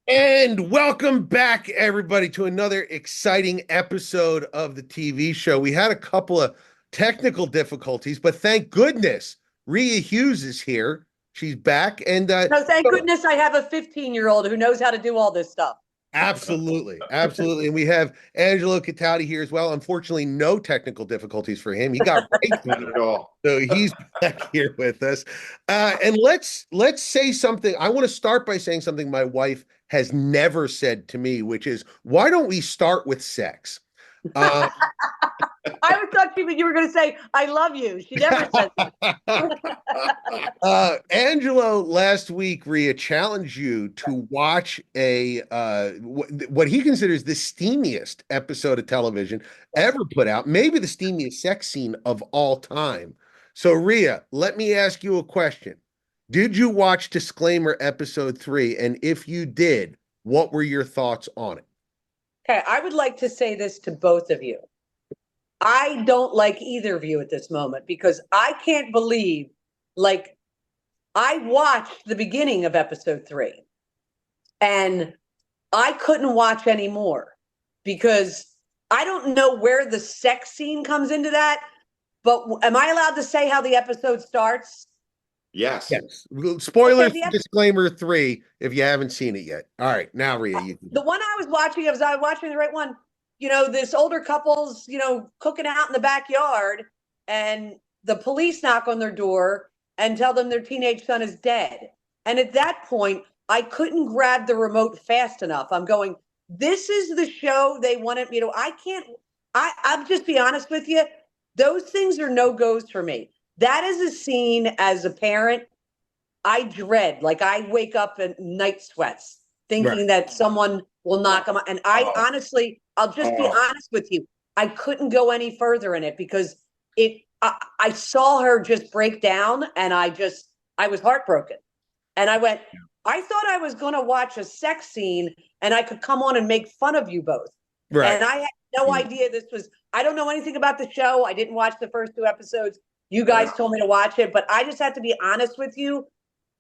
And welcome back, everybody, to another exciting episode of the TV show. We had a couple of technical difficulties, but thank goodness Rhea Hughes is here. She's back, and No, thank goodness I have a 15-year-old who knows how to do all this stuff. absolutely, absolutely. And we have Angelo Cataldi here as well. Unfortunately, no technical difficulties for him. He got right Not at all. so he's back here with us. And let's say something. I want to start by saying something my wife has never said to me, which is, why don't we start with sex? I was thought you were going to say, I love you. She never said that. Angelo last week, Rhea, challenged you to watch a what he considers the steamiest episode of television ever put out, maybe the steamiest sex scene of all time. So, Rhea, let me ask you a question. Did you watch Disclaimer episode 3? And if you did, what were your thoughts on it? Okay, I would like to say this to both of you. I don't like either of you at this moment because I can't believe, I watched the beginning of episode 3 and I couldn't watch anymore because I don't know where the sex scene comes into that. But am I allowed to say how the episode starts? Yes. Yes. Spoilers Okay, for Disclaimer 3 if you haven't seen it yet. All right, now Rhea, you can. The one I was watching the right one. This older couple's, cooking out in the backyard, and the police knock on their door and tell them their teenage son is dead. And at that point, I couldn't grab the remote fast enough. I'm going, this is the show they wanted me to. I'll just be honest with you. Those things are no-goes for me. That is a scene as a parent I dread. Like, I wake up in night sweats thinking that someone will knock them. And honestly, I'll just be honest with you. I couldn't go any further in it because I saw her just break down and I was heartbroken. And I went, I thought I was going to watch a sex scene and I could come on and make fun of you both. Right. And I had no idea I don't know anything about the show. I didn't watch the first 2 episodes. You guys told me to watch it, but I just had to be honest with you.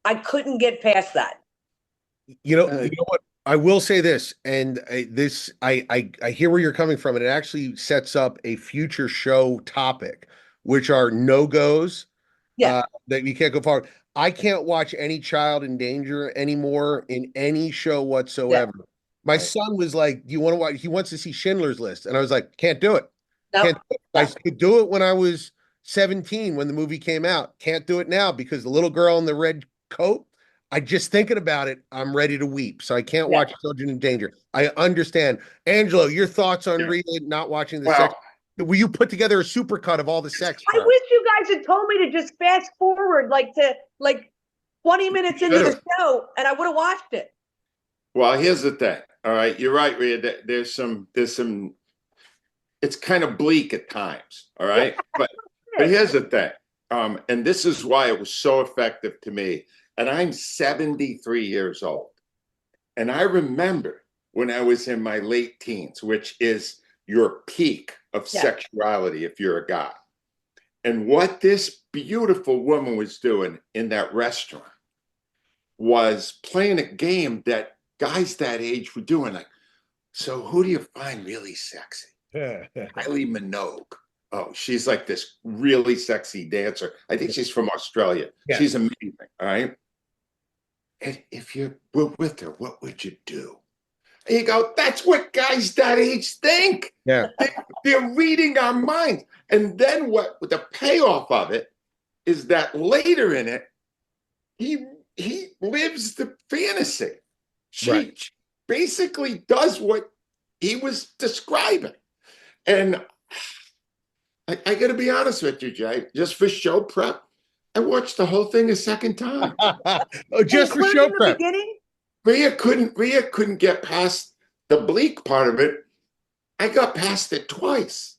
I couldn't get past that. You know what? I will say this, and I hear where you're coming from, and it actually sets up a future show topic, which are no-goes that you can't go forward. I can't watch any child in danger anymore in any show whatsoever. Yeah. My son was like, "Do you want to watch?" He wants to see Schindler's List, and I was like, "Can't do it." Nope. Can't do it. I could do it when I was 17 when the movie came out. Can't do it now because the little girl in the red coat. I just thinking about it, I'm ready to weep. So I can't watch Children in Danger. I understand. Angelo, your thoughts on Rhea not watching the sex? Will you put together a supercut of all the sex? I wish you guys had told me to just fast forward to 20 minutes into the show and I would have watched it. Well, here's the thing. All right, you're right, Rhea. There's some it's kind of bleak at times. All right. But here's the thing. And this is why it was so effective to me. And I'm 73 years old. And I remember when I was in my late teens, which is your peak of sexuality if you're a guy. And what this beautiful woman was doing in that restaurant was playing a game that guys that age were doing. Like, so who do you find really sexy? Kylie Minogue. Oh, she's like this really sexy dancer. I think she's from Australia. Yeah. She's amazing. All right. And if you were with her, what would you do? And you go, that's what guys that age think. Yeah. They're reading our minds. And then what the payoff of it is that later in it, he lives the fantasy. She basically does what he was describing. And I got to be honest with you, Jay, just for show prep, I watched the whole thing a second time. Just for show prep. Rhea couldn't get past the bleak part of it. I got past it twice.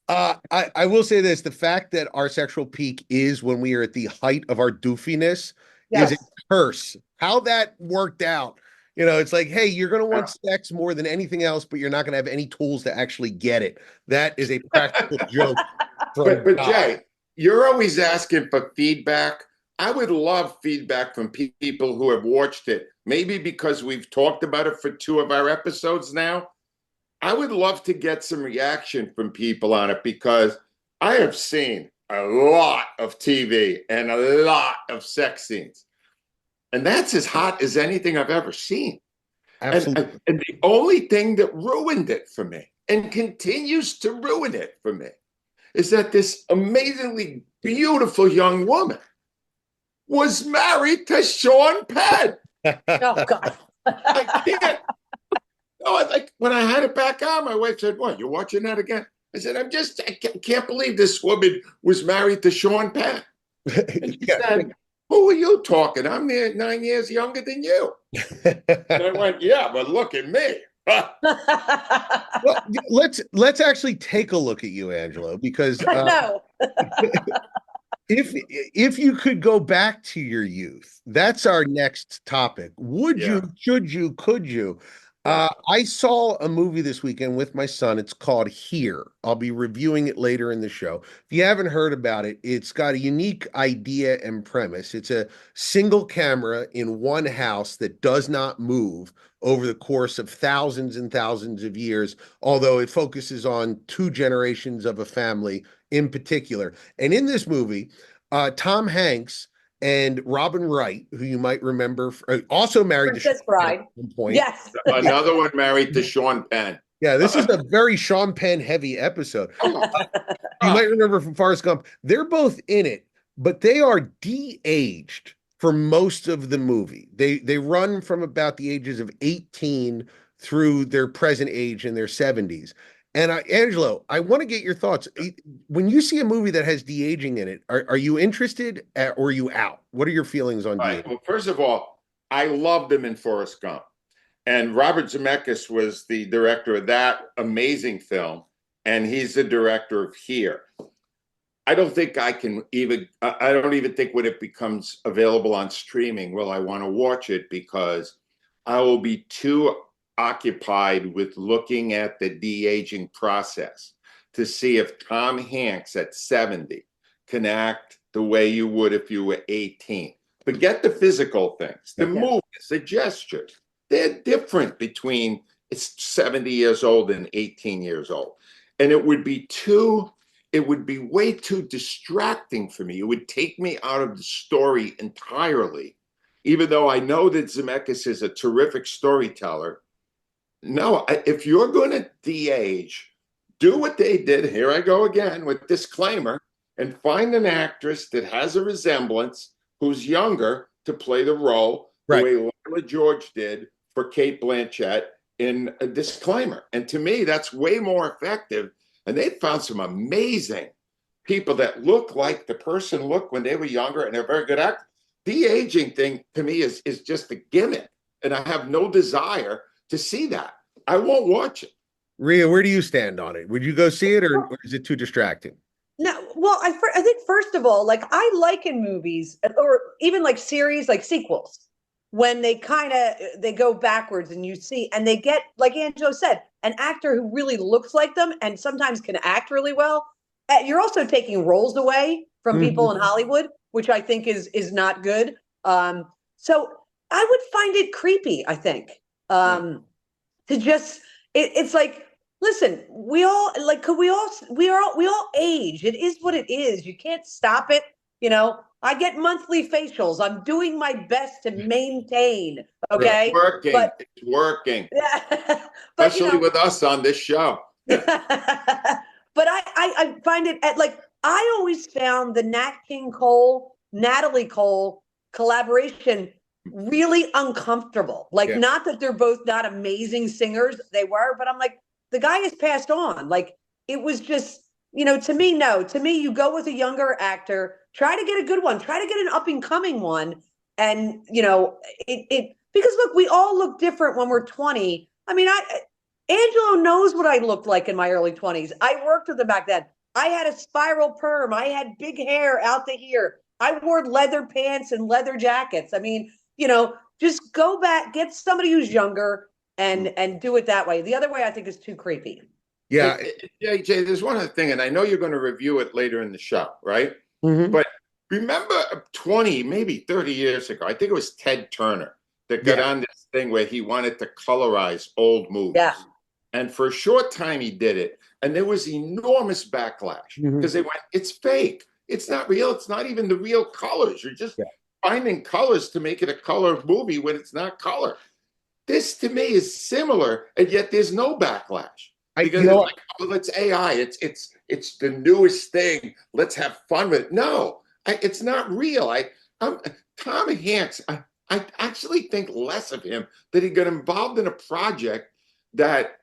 I will say this. The fact that our sexual peak is when we are at the height of our doofiness is a curse. How that worked out. You know, it's like, hey, you're going to want sex more than anything else, but you're not going to have any tools to actually get it. That is a practical joke. But Jay, you're always asking for feedback. I would love feedback from people who have watched it. Maybe because we've talked about it for 2 of our episodes now. I would love to get some reaction from people on it because I have seen a lot of TV and a lot of sex scenes. And that's as hot as anything I've ever seen. Absolutely. And the only thing that ruined it for me and continues to ruin it for me is that this amazingly beautiful young woman was married to Sean Penn. Oh God. I can't. No, like when I had it back on, my wife said, "What? You're watching that again?" I said, I can't believe this woman was married to Sean Penn." And she said, "Who are you talking? I'm 9 years younger than you." And I went, "Yeah, but look at me." Well, let's actually take a look at you, Angelo, because No. if you could go back to your youth, that's our next topic. Would Yeah. you, should you, could you? I saw a movie this weekend with my son. It's called Here. I'll be reviewing it later in the show. If you haven't heard about it, it's got a unique idea and premise. It's a single camera in one house that does not move over the course of thousands and thousands of years, although it focuses on 2 generations of a family in particular. And in this movie, Tom Hanks and Robin Wright, who you might remember, also married Princess to Bride. at one point. Yes. Another one married to Sean Penn. Yeah, this is a very Sean Penn heavy episode. You might remember from Forrest Gump. They're both in it, but they are de-aged for most of the movie. They run from about the ages of 18 through their present age in their 70s. And Angelo, I want to get your thoughts. When you see a movie that has de-aging in it, are you interested or are you out? What are your feelings on de-aging? Well, first of all, I loved him in Forrest Gump. And Robert Zemeckis was the director of that amazing film. And he's the director of Here. I don't think I can even, I don't even think when it becomes available on streaming, will I want to watch it because I will be too occupied with looking at the de-aging process to see if Tom Hanks at 70 can act the way you would if you were 18. Forget the physical things, the movements, the gestures. They're different between it's 70 years old and 18 years old. And it would be way too distracting for me. It would take me out of the story entirely. Even though I know that Zemeckis is a terrific storyteller, no, if you're going to de-age, do what they did. Here I go again with disclaimer, and find an actress that has a resemblance who's younger to play the role, Right. the way Lila George did for Kate Blanchett in a Disclaimer. And to me, that's way more effective. And they found some amazing people that look like the person looked when they were younger, and they're very good actors. The aging thing to me is just a gimmick, and I have no desire to see that. I won't watch it. Rhea, where do you stand on it? Would you go see it, or is it too distracting? No, well, I think first of all, like I like in movies or even like series, like sequels, when they they go backwards and you see, and they get, like Angelo said, an actor who really looks like them and sometimes can act really well. You're also taking roles away from people in Hollywood, which I think is not good. So I would find it creepy, I think, to just, it's like, listen, we all age. It is what it is. You can't stop it. You know, I get monthly facials. I'm doing my best to maintain. Okay. It's working. Yeah. Especially with us on this show. But I find it I always found the Natalie Cole collaboration really uncomfortable. Not that they're both not amazing singers. They were, but I'm like, the guy has passed on. Like, it was just, to me, no. To me, you go with a younger actor, try to get a good one, try to get an up and coming one. And, because look, we all look different when we're 20. I mean, Angelo knows what I looked like in my early 20s. I worked with him back then. I had a spiral perm. I had big hair out to here. I wore leather pants and leather jackets. I mean, just go back, get somebody who's younger and do it that way. The other way I think is too creepy. Yeah. Jay, there's one other thing, and I know you're going to review it later in the show, right? Mm-hmm. But remember 20, maybe 30 years ago, I think it was Ted Turner that got on this thing where he wanted to colorize old movies. Yeah. And for a short time, he did it. And there was enormous backlash because they went, it's fake. It's not real. It's not even the real colors. You're just finding colors to make it a color movie when it's not color. This to me is similar, and yet there's no backlash because it's like, oh, it's AI. It's the newest thing. Let's have fun with it. No, it's not real. Tom Hanks. I actually think less of him that he got involved in a project that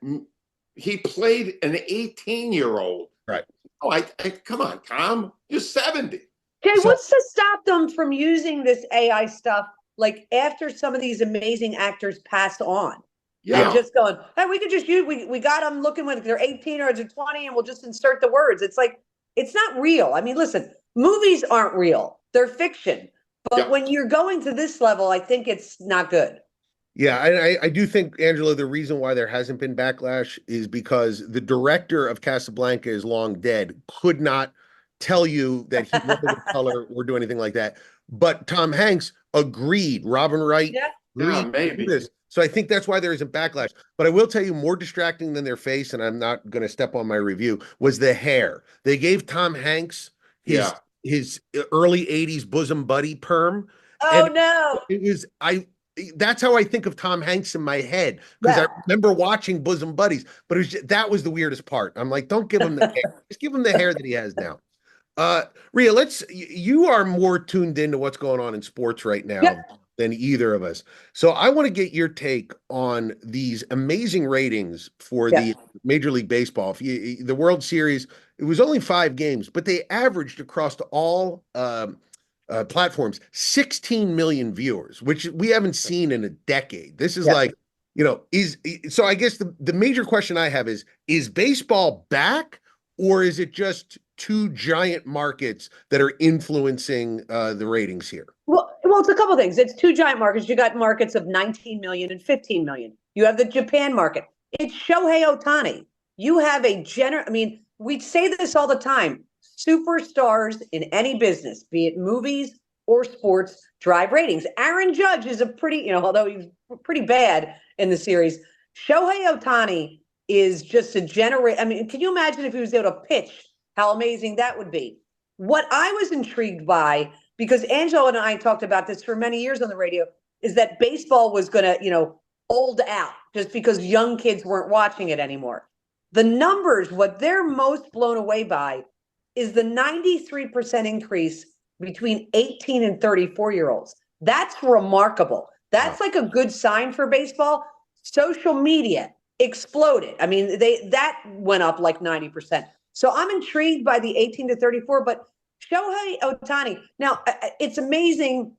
he played an 18-year-old. Right. Oh, come on, Tom. You're 70. Jay, what's to stop them from using this AI stuff like after some of these amazing actors pass on? Yeah. And just going, hey, we could just use, we got them looking when they're 18 or they're 20 and we'll just insert the words. It's like, it's not real. I mean, listen, movies aren't real. They're fiction. But when you're going to this level, I think it's not good. Yeah, I do think, Angelo, the reason why there hasn't been backlash is because the director of Casablanca is long dead, could not tell you that he wanted the color or do anything like that. But Tom Hanks agreed. Robin Wright agreed maybe. to this. So I think that's why there isn't backlash. But I will tell you, more distracting than their face, and I'm not going to step on my review, was the hair. They gave Tom Hanks his early 80s bosom buddy perm. Oh, no. It was, that's how I think of Tom Hanks in my head, because I remember watching Bosom Buddies, but it was that was the weirdest part. I'm like, don't give him the hair. Just give him the hair that he has now. Rhea, you are more tuned into what's going on in sports right now than either of us. So I want to get your take on these amazing ratings for the Major League Baseball. The World Series, it was only 5 games, but they averaged across all platforms 16 million viewers, which we haven't seen in a decade. This is like, so I guess the major question I have is baseball back, or is it just two giant markets that are influencing the ratings here? Well, it's a couple of things. It's two giant markets. You got markets of 19 million and 15 million. You have the Japan market. It's Shohei Ohtani. You have we say this all the time. Superstars in any business, be it movies or sports, drive ratings. Aaron Judge is a pretty, although he's pretty bad in the series, Shohei Ohtani is just a can you imagine if he was able to pitch, how amazing that would be? What I was intrigued by, because Angelo and I talked about this for many years on the radio, is that baseball was going to, old out just because young kids weren't watching it anymore. The numbers, what they're most blown away by is the 93% increase between 18 and 34-year-olds. That's remarkable. That's like a good sign for baseball. Social media exploded. I mean, that went up like 90%. So I'm intrigued by the 18 to 34, but Shohei Ohtani, now it's amazing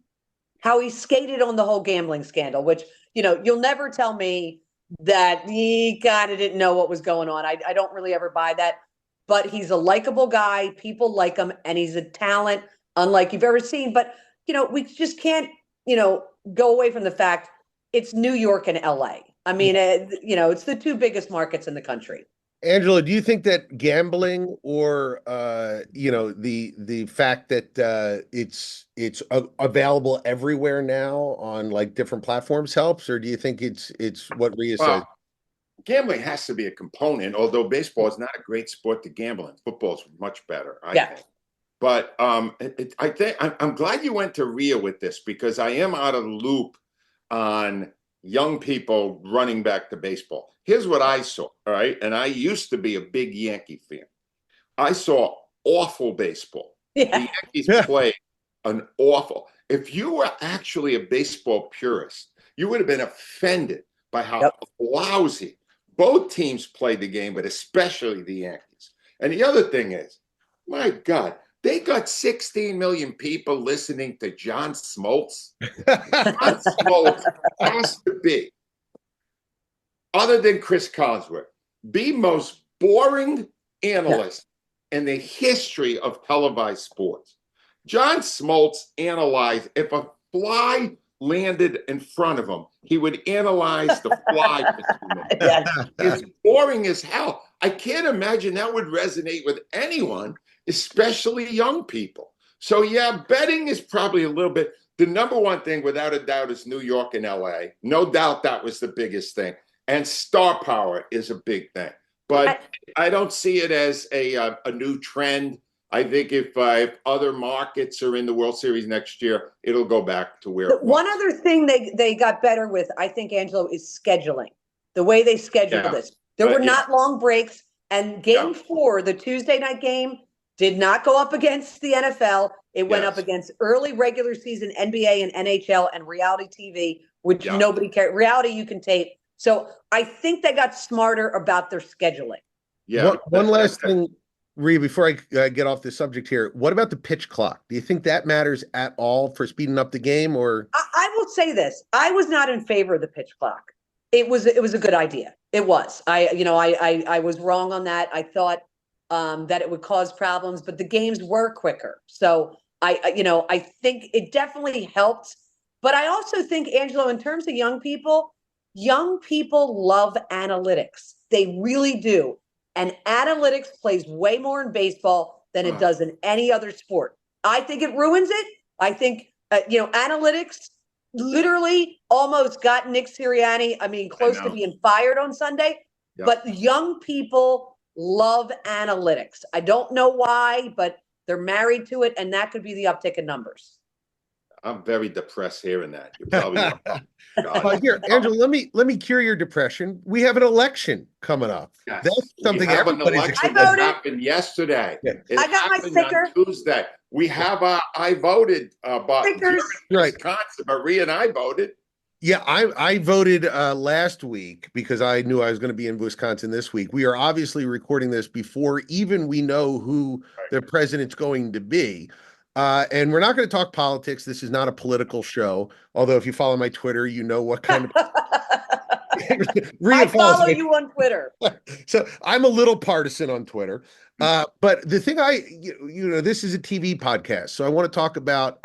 how he skated on the whole gambling scandal, which, you'll never tell me that he kind of didn't know what was going on. I don't really ever buy that. But he's a likable guy. People like him, and he's a talent unlike you've ever seen. But, we just can't, go away from the fact it's New York and LA. I mean, it's the two biggest markets in the country. Angelo, do you think that gambling or, the fact that it's available everywhere now on like different platforms helps, or do you think it's what Rhea says? Gambling has to be a component, although baseball is not a great sport to gamble in. Football is much better, I think. But I'm glad you went to Rhea with this, because I am out of the loop on young people running back to baseball. Here's what I saw, all right? And I used to be a big Yankee fan. I saw awful baseball. The Yankees played an awful. If you were actually a baseball purist, you would have been offended by how lousy both teams played the game, but especially the Yankees. And the other thing is, my God, they got 16 million people listening to John Smoltz. John Smoltz has to be, other than Chris Collinsworth, the most boring analyst in the history of televised sports. John Smoltz analyzed if a fly landed in front of him, he would analyze the fly for 2 minutes. It's boring as hell. I can't imagine that would resonate with anyone, especially young people. So yeah, betting is probably a little bit. The number one thing, without a doubt, is New York and LA. No doubt that was the biggest thing. And star power is a big thing. But I don't see it as a new trend. I think if other markets are in the World Series next year, it'll go back to where it was. One other thing they got better with, I think, Angelo, is scheduling. The way they schedule this. There were not long breaks. And game 4, the Tuesday night game, did not go up against the NFL. It went up against early regular season NBA and NHL and reality TV, which nobody cared. Reality you can tape. So I think they got smarter about their scheduling. Yeah. One last thing, Rhea, before I get off the subject here, what about the pitch clock? Do you think that matters at all for speeding up the game? Or I will say this: I was not in favor of the pitch clock. It was a good idea. It was. I was wrong on that. I thought that it would cause problems, but the games were quicker. So I think it definitely helped. But I also think, Angelo, in terms of young people love analytics. They really do. And analytics plays way more in baseball than it does in any other sport. I think it ruins it. I think, analytics literally almost got Nick Sirianni, close to being fired on Sunday. Yep. But young people love analytics. I don't know why, but they're married to it, and that could be the uptick in numbers. I'm very depressed hearing that. You're probably here, Angelo, let me cure your depression. We have an election coming up. Yes. That's something everybody's excited. That happened yesterday. Yeah. I got my sticker on Tuesday. We have I voted, but Wisconsin, but Rhea and I voted. Yeah, I voted last week because I knew I was going to be in Wisconsin this week. We are obviously recording this before even we know who the president's going to be. And we're not going to talk politics. This is not a political show. Although if you follow my Twitter, you know what kind of I follow you on Twitter. So I'm a little partisan on Twitter. But the thing this is a TV podcast. So I want to talk about,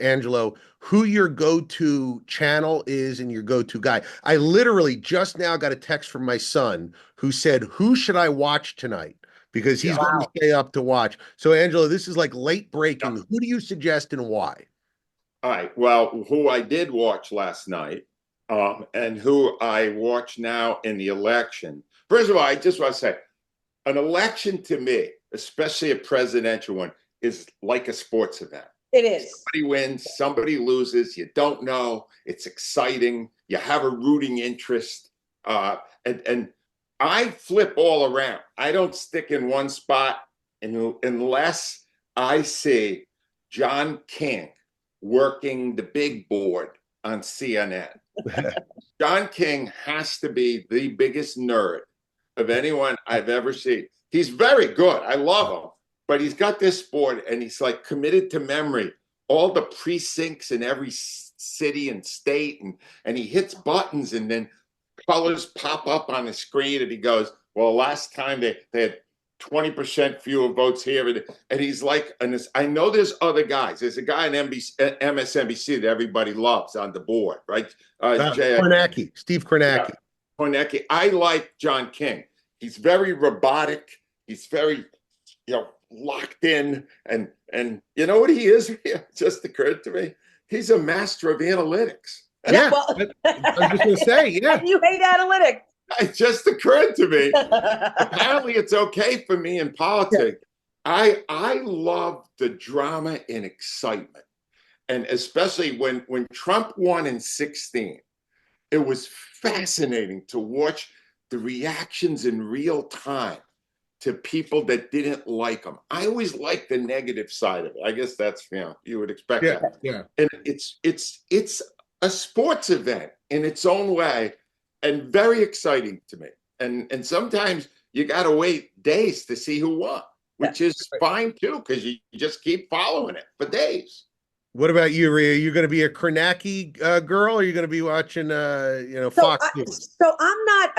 Angelo, who your go-to channel is and your go-to guy. I literally just now got a text from my son who said, "Who should I watch tonight?" Because he's going to stay up to watch. So, Angelo, this is like late breaking. Who do you suggest and why? All right. Well, who I did watch last night and who I watch now in the election. First of all, I just want to say, an election to me, especially a presidential one, is like a sports event. It is. Somebody wins, somebody loses. You don't know. It's exciting. You have a rooting interest. And I flip all around. I don't stick in one spot unless I see John King working the big board on CNN. John King has to be the biggest nerd of anyone I've ever seen. He's very good. I love him. But he's got this board and he's like committed to memory all the precincts in every city and state. And he hits buttons and then colors pop up on the screen and he goes, well, last time they had 20% fewer votes here. And he's like, and I know there's other guys. There's a guy on MSNBC that everybody loves on the board, right? Steve Kornacki. Yeah, Kornacki. I like John King. He's very robotic. He's very, locked in. And you know what he is? It just occurred to me. He's a master of analytics. Yeah, well, I was just going to say, yeah. You hate analytics. It just occurred to me. Apparently, it's okay for me in politics. Yeah. I love the drama and excitement, and especially when Trump won in 2016, it was fascinating to watch the reactions in real time to people that didn't like him. I always like the negative side of it. I guess that's you would expect that. Yeah, and it's a sports event in its own way and very exciting to me. And sometimes you got to wait days to see who won, which is fine too, because you just keep following it for days. What about you, Rhea? Are you going to be a Kornacki girl or are you going to be watching, Fox News? So I'm not,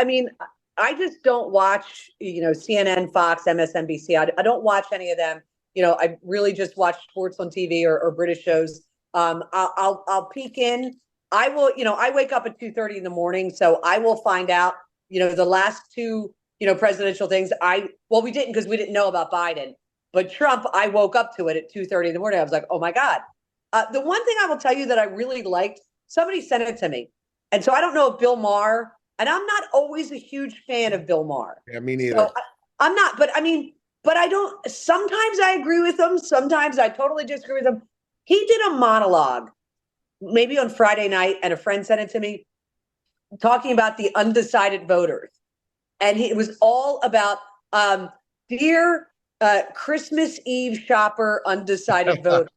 I just don't watch, CNN, Fox, MSNBC. I don't watch any of them. I really just watch sports on TV or British shows. I'll peek in. I will, I wake up at 2:30 in the morning, so I will find out, the last two, presidential things. We didn't because we didn't know about Biden. But Trump, I woke up to it at 2:30 in the morning. I was like, oh my God. The one thing I will tell you that I really liked, somebody sent it to me. And so I don't know if Bill Maher, and I'm not always a huge fan of Bill Maher. Yeah, me neither. So I'm not, but I mean, but I don't, sometimes I agree with him. Sometimes I totally disagree with him. He did a monologue, maybe on Friday night, and a friend sent it to me, talking about the undecided voters. And it was all about, dear Christmas Eve shopper, undecided voter.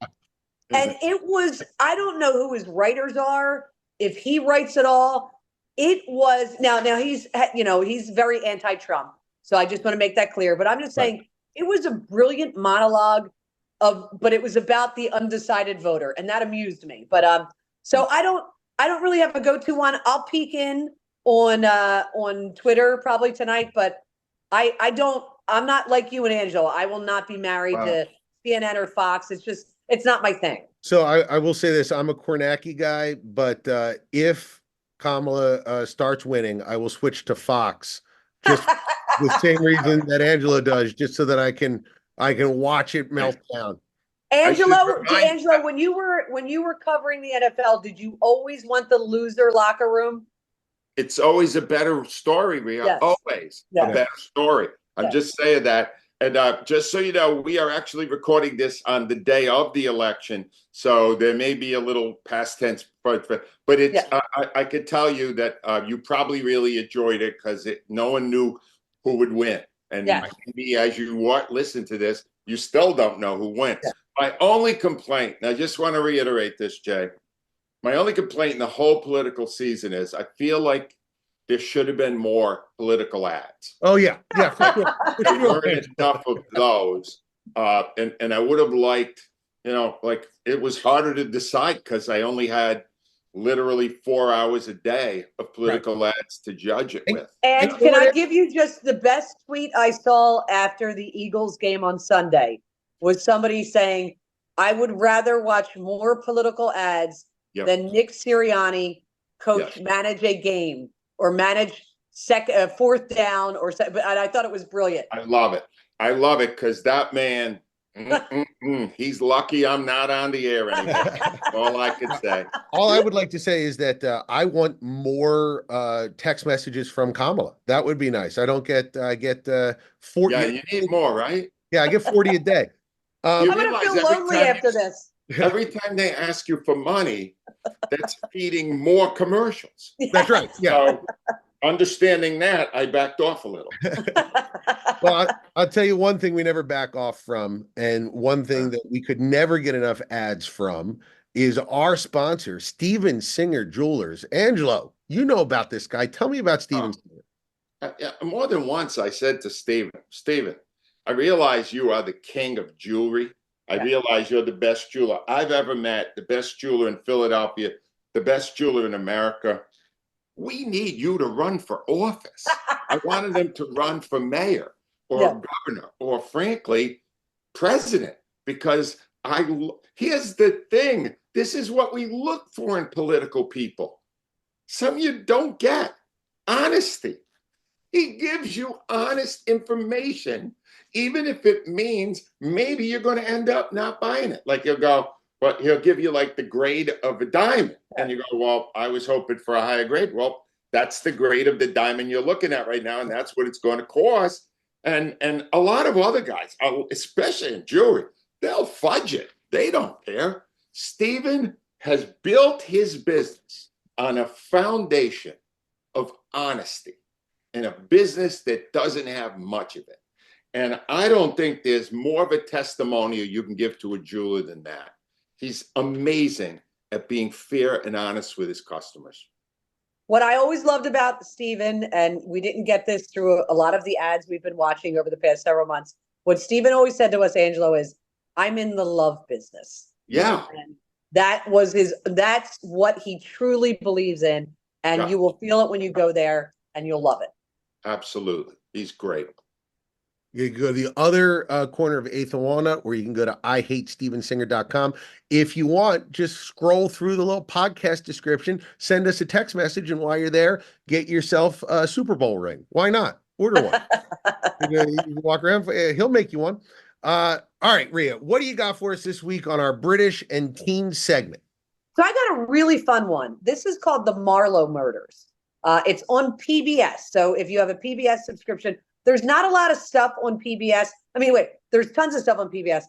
And it was, I don't know who his writers are, if he writes it all. It was, now he's, he's very anti-Trump. So I just want to make that clear. But I'm just saying, it was a brilliant monologue but it was about the undecided voter. And that amused me. But so I don't really have a go-to one. I'll peek in on Twitter probably tonight, but I'm not like you and Angelo. I will not be married to CNN or Fox. It's not my thing. So I will say this, I'm a Kornacki guy, but if Kamala starts winning, I will switch to Fox, just the same reason that Angelo does, just so that I can watch it melt down. Angelo, when you were covering the NFL, did you always want the loser locker room? It's always a better story, Rhea. Yes. Always a better story. I'm just saying that. And just so you know, we are actually recording this on the day of the election. So there may be a little past tense, but it's, I could tell you that you probably really enjoyed it because no one knew who would win. And maybe as you listen to this, you still don't know who wins. Yeah. My only complaint, and I just want to reiterate this, Jay, my only complaint in the whole political season is I feel like there should have been more political ads. Oh, yeah. Yeah. There weren't enough of those. And I would have liked, like it was harder to decide because I only had literally 4 hours a day of political ads to judge it with. And can I give you just the best tweet I saw after the Eagles game on Sunday? Was somebody saying, I would rather watch more political ads than Nick Sirianni manage a game or manage fourth down but I thought it was brilliant. I love it because that man, he's lucky I'm not on the air anymore. That's all I could say. All I would like to say is that I want more text messages from Kamala. That would be nice. I get 40. Yeah, you need more, right? Yeah, I get 40 a day. I'm going to feel lonely after this. Every time they ask you for money, that's feeding more commercials. That's right. Yeah. So, understanding that, I backed off a little. Well, I'll tell you one thing we never back off from, and one thing that we could never get enough ads from is our sponsor, Steven Singer Jewelers. Angelo, you know about this guy. Tell me about Steven Singer. More than once, I said to Steven, I realize you are the king of jewelry. I realize you're the best jeweler I've ever met, the best jeweler in Philadelphia, the best jeweler in America. We need you to run for office. I wanted him to run for mayor or governor or, frankly, president, because here's the thing. This is what we look for in political people. Some you don't get. Honesty. He gives you honest information, even if it means maybe you're going to end up not buying it. Like he'll go, but he'll give you like the grade of a diamond. And you go, well, I was hoping for a higher grade. Well, that's the grade of the diamond you're looking at right now. And that's what it's going to cost. And a lot of other guys, especially in jewelry, they'll fudge it. They don't care. Steven has built his business on a foundation of honesty in a business that doesn't have much of it. And I don't think there's more of a testimonial you can give to a jeweler than that. He's amazing at being fair and honest with his customers. What I always loved about Steven, and we didn't get this through a lot of the ads we've been watching over the past several months, what Steven always said to us, Angelo, is, I'm in the love business. Yeah. And that's what he truly believes in. And you will feel it when you go there and you'll love it. Absolutely. He's great. You can go to the other corner of 8th and Walnut, or you can go to IHateStevenSinger.com. If you want, just scroll through the little podcast description, send us a text message, and while you're there, get yourself a Super Bowl ring. Why not? Order one. You walk around, he'll make you one. All right, Rhea, what do you got for us this week on our British and teen segment? So I got a really fun one. This is called The Marlowe Murders. It's on PBS. So if you have a PBS subscription, there's not a lot of stuff on PBS. I mean, wait, there's tons of stuff on PBS,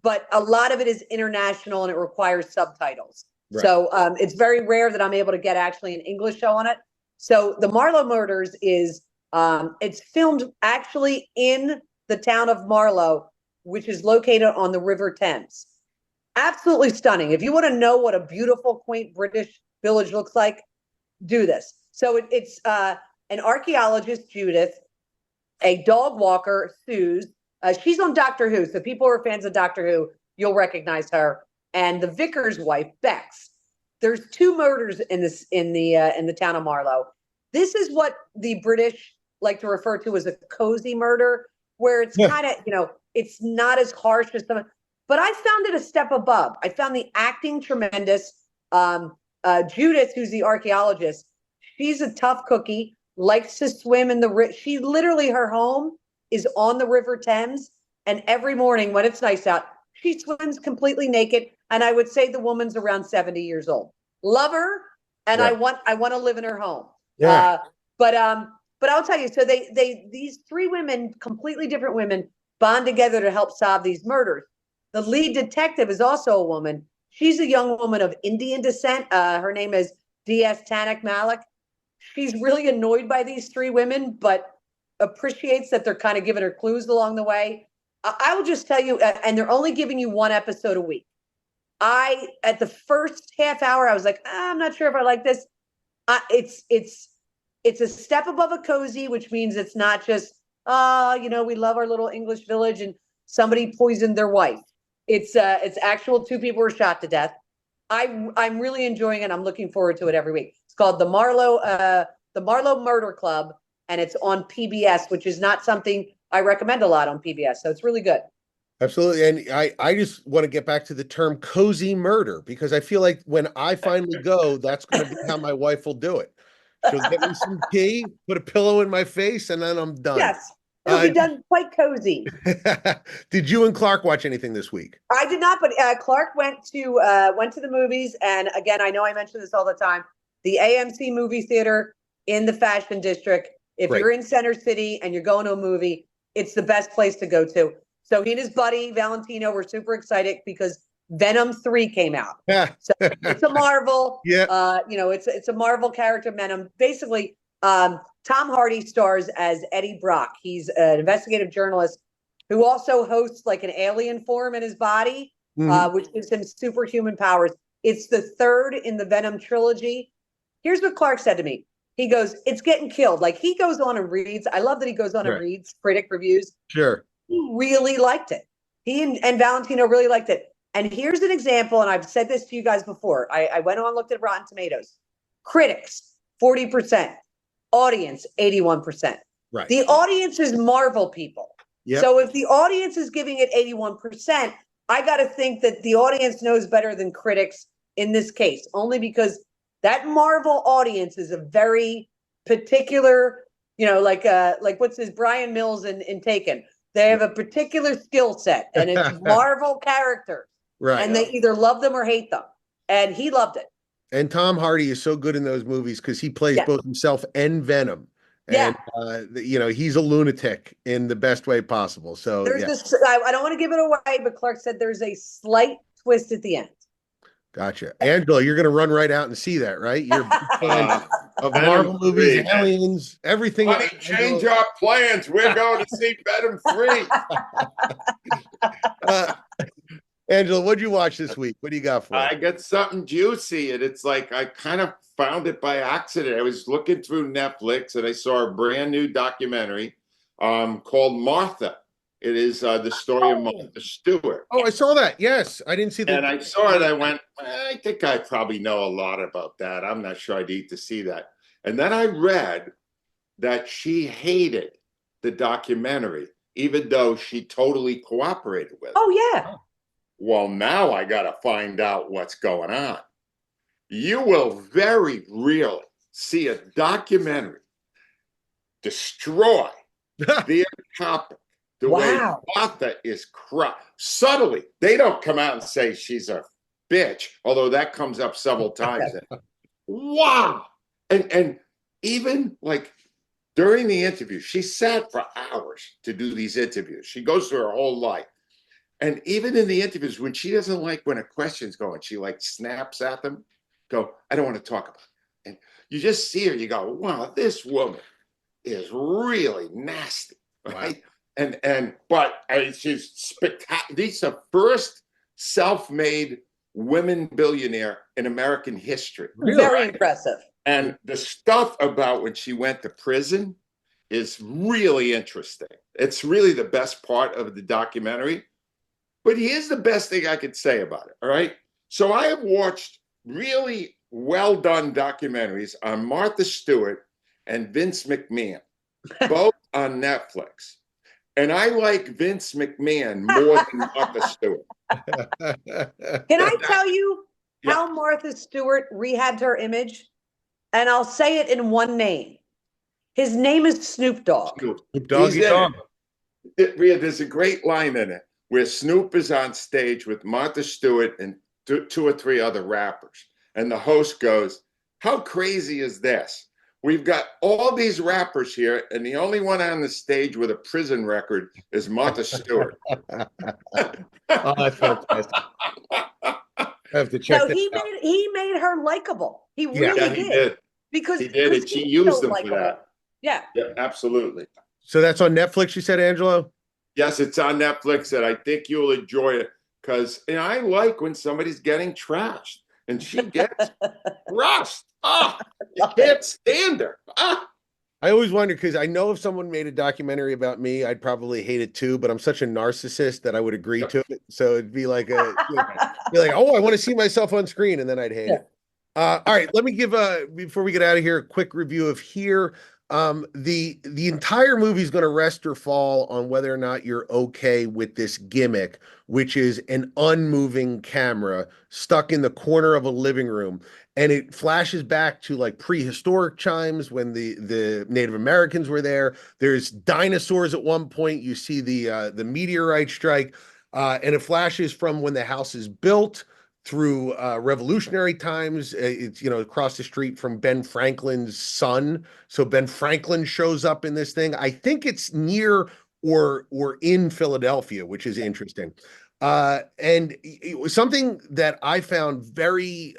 but a lot of it is international and it requires subtitles. Right. So it's very rare that I'm able to get actually an English show on it. So The Marlowe Murders is, it's filmed actually in the town of Marlow, which is located on the River Thames. Absolutely stunning. If you want to know what a beautiful, quaint British village looks like, do this. So it's an archaeologist, Judith, a dog walker, Suze. She's on Doctor Who, so people who are fans of Doctor Who, you'll recognize her. And the vicar's wife, Bex. There's 2 murders in the town of Marlow. This is what the British like to refer to as a cozy murder, where it's kind of, it's not as harsh as some. But I found it a step above. I found the acting tremendous. Judith, who's the archaeologist, she's a tough cookie, likes to swim in the she literally, her home is on the River Thames. And every morning when it's nice out, she swims completely naked. And I would say the woman's around 70 years old. Love her. And I want to live in her home. Yeah. But I'll tell you, so these 3 women, completely different women, bond together to help solve these murders. The lead detective is also a woman. She's a young woman of Indian descent. Her name is D.S. Tanak Malik. She's really annoyed by these 3 women, but appreciates that they're kind of giving her clues along the way. I will just tell you, and they're only giving you 1 episode a week. At the first half hour, I was like, I'm not sure if I like this. It's a step above a cozy, which means it's not just, we love our little English village and somebody poisoned their wife. It's actual 2 people were shot to death. I'm really enjoying it. I'm looking forward to it every week. It's called the Marlowe Murder Club, and it's on PBS, which is not something I recommend a lot on PBS. So it's really good. Absolutely. And I just want to get back to the term cozy murder, because I feel like when I finally go, that's going to be how my wife will do it. She'll get me some tea, put a pillow in my face, and then I'm done. Yes. It'll be done quite cozy. Did you and Clark watch anything this week? I did not, but Clark went to the movies. And again, I know I mention this all the time, the AMC movie theater in the Fashion District. If you're in Center City and you're going to a movie, it's the best place to go to. So he and his buddy Valentino were super excited because Venom 3 came out. So it's a Marvel. Yeah. It's a Marvel character, Venom. Basically, Tom Hardy stars as Eddie Brock. He's an investigative journalist who also hosts like an alien form in his body, which gives him superhuman powers. It's the 3rd in the Venom trilogy. Here's what Clark said to me. He goes, it's getting killed. Like, he goes on and reads. I love that he goes on and reads critic reviews. Sure. He really liked it. He and Valentino really liked it. And here's an example, and I've said this to you guys before. I went on and looked at Rotten Tomatoes. Critics, 40%. Audience, 81%. Right. The audience is Marvel people. Yep. So if the audience is giving it 81%, I got to think that the audience knows better than critics in this case, only because that Marvel audience is a very particular, like what's his Brian Mills in Taken. They have a particular skill set, and it's Marvel characters. Right. And they either love them or hate them. And he loved it. And Tom Hardy is so good in those movies because he plays both himself and Venom. And, he's a lunatic in the best way possible. So there's this, I don't want to give it away, but Clark said there's a slight twist at the end. Gotcha. Angelo, you're going to run right out and see that, right? You're a big fan of Marvel movies, aliens, everything. Honey, change our plans. We're going to see Venom 3. Angelo, what'd you watch this week? What do you got for us? I got something juicy, and it's like I kind of found it by accident. I was looking through Netflix, and I saw a brand new documentary called Martha. It is the story of Martha Stewart. Oh, I saw that. Yes. I didn't see that. And I saw it. I went, I think I probably know a lot about that. I'm not sure I'd need to see that. And then I read that she hated the documentary, even though she totally cooperated with it. Oh, yeah. Well, now I got to find out what's going on. You will very rarely see a documentary destroy their topic The way Martha is subtly. They don't come out and say she's a bitch, although that comes up several times. Wow. And even like during the interview, she sat for hours to do these interviews. She goes through her whole life. And even in the interviews, when she doesn't like when a question's going, she like snaps at them, go, I don't want to talk about it. And you just see her, you go, wow, this woman is really nasty, right? Wow. But she's spectacular. She's the first self-made women billionaire in American history. Really? Very impressive. And the stuff about when she went to prison is really interesting. It's really the best part of the documentary. But here's the best thing I could say about it, all right? So I have watched really well-done documentaries on Martha Stewart and Vince McMahon, both on Netflix. And I like Vince McMahon more than Martha Stewart. Can I tell you how Martha Stewart rehabbed her image? And I'll say it in one name. His name is Snoop Dogg. Snoop Doggy Dogg. Rhea, there's a great line in it where Snoop is on stage with Martha Stewart and two or three other rappers. And the host goes, how crazy is this? We've got all these rappers here, and the only one on the stage with a prison record is Martha Stewart. Oh, that's fantastic. I have to check that out. He made her likable. He really did. Because he did, and she used them for that. Yeah, absolutely. So that's on Netflix, you said, Angelo? Yes, it's on Netflix, and I think you'll enjoy it because I like when somebody's getting trashed, and she gets crushed. You can't stand her. I always wonder because I know if someone made a documentary about me, I'd probably hate it too. But I'm such a narcissist that I would agree to it. So it'd be like oh, I want to see myself on screen, and then I'd hate it. All right, let me give before we get out of here a quick review of Here. The entire movie is going to rest or fall on whether or not you're okay with this gimmick, which is an unmoving camera stuck in the corner of a living room, and it flashes back to like prehistoric times when the Native Americans were there. There's dinosaurs at one point. You see the meteorite strike, and it flashes from when the house is built through revolutionary times. It's, across the street from Ben Franklin's son. So Ben Franklin shows up in this thing. I think it's near or in Philadelphia, which is interesting. And it was something that I found very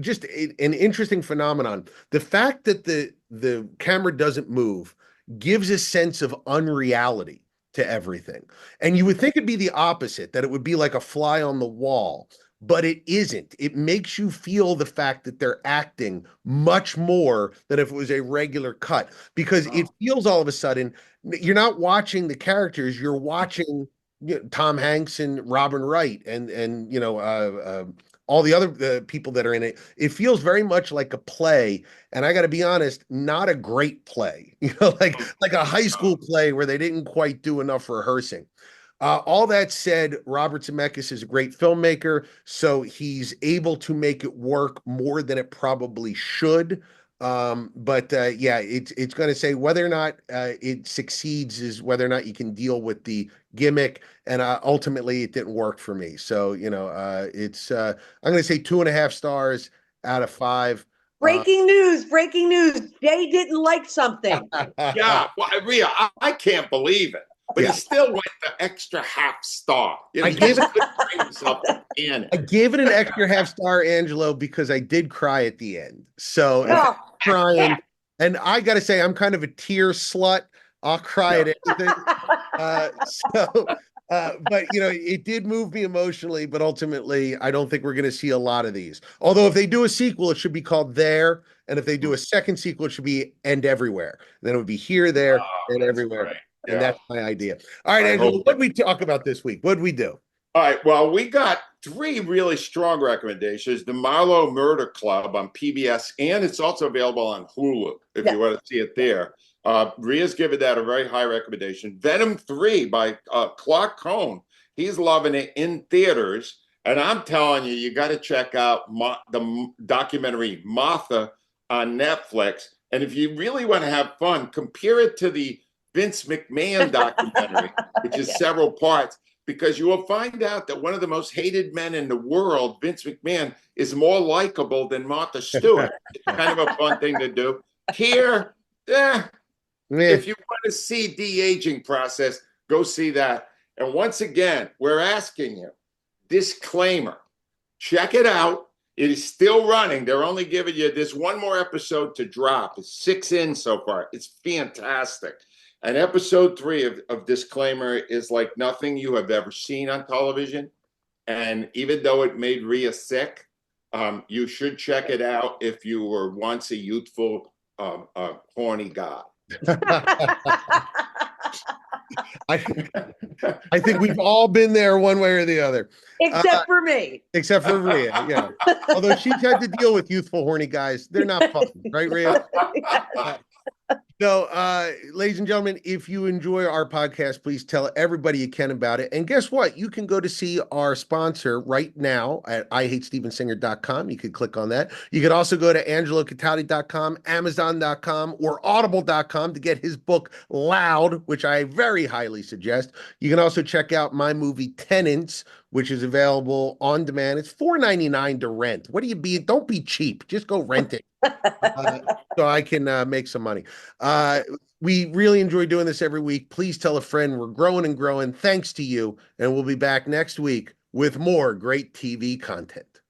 just an interesting phenomenon. The fact that the camera doesn't move gives a sense of unreality to everything. And you would think it'd be the opposite, that it would be like a fly on the wall. But it isn't. It makes you feel the fact that they're acting much more than if it was a regular cut, because it feels all of a sudden you're not watching the characters, you're watching Tom Hanks and Robin Wright and all the other people that are in it. It feels very much like a play, and I got to be honest, not a great play. Like a high school play where they didn't quite do enough rehearsing. All that said, Robert Zemeckis is a great filmmaker, so he's able to make it work more than it probably should. But it's going to say whether or not it succeeds is whether or not you can deal with the gimmick, and ultimately it didn't work for me. So it's I'm going to say 2.5 stars out of 5. Breaking news! Jay didn't like something. Yeah, well, Rhea, I can't believe it. But he still went the extra half star. I gave it an extra half star, Angelo, because I did cry at the end. So crying, and I got to say, I'm kind of a tear slut. I'll cry at anything. But it did move me emotionally. But ultimately, I don't think we're going to see a lot of these. Although, if they do a sequel, it should be called There, and if they do a second sequel, it should be End Everywhere. And then it would be Here, There, and Everywhere. Great. And that's my idea. All right, Angelo, what did we talk about this week? What did we do? All right, well, we got 3 really strong recommendations. The Marlowe Murder Club on PBS, and it's also available on Hulu if you want to see it there. Rhea's given that a very high recommendation. Venom 3 by Clark Cohn. He's loving it in theaters. And I'm telling you, you got to check out the documentary Martha on Netflix. And if you really want to have fun, compare it to the Vince McMahon documentary, which is several parts, because you will find out that one of the most hated men in the world, Vince McMahon, is more likable than Martha Stewart. It's kind of a fun thing to do. Here, if you want to see de-aging process, go see that. And once again, we're asking you, disclaimer, check it out. It is still running. They're only giving you this one more episode to drop. It's 6 in so far. It's fantastic. And episode 3 of Disclaimer is like nothing you have ever seen on television. And even though it made Rhea sick, you should check it out if you were once a youthful, horny guy. I think we've all been there one way or the other. Except for me. Except for Rhea, yeah. Although she's had to deal with youthful, horny guys. They're not fun, right, Rhea? So, ladies and gentlemen, if you enjoy our podcast, please tell everybody you can about it. And guess what? You can go to see our sponsor right now at IHateStevenSinger.com. You could click on that. You could also go to AngeloCataldi.com, Amazon.com, or Audible.com to get his book Loud, which I very highly suggest. You can also check out my movie Tenants, which is available on demand. It's $4.99 to rent. What do you be? Don't be cheap. Just go rent it. So I can make some money. We really enjoy doing this every week. Please tell a friend. We're growing and growing thanks to you. And we'll be back next week with more great TV content.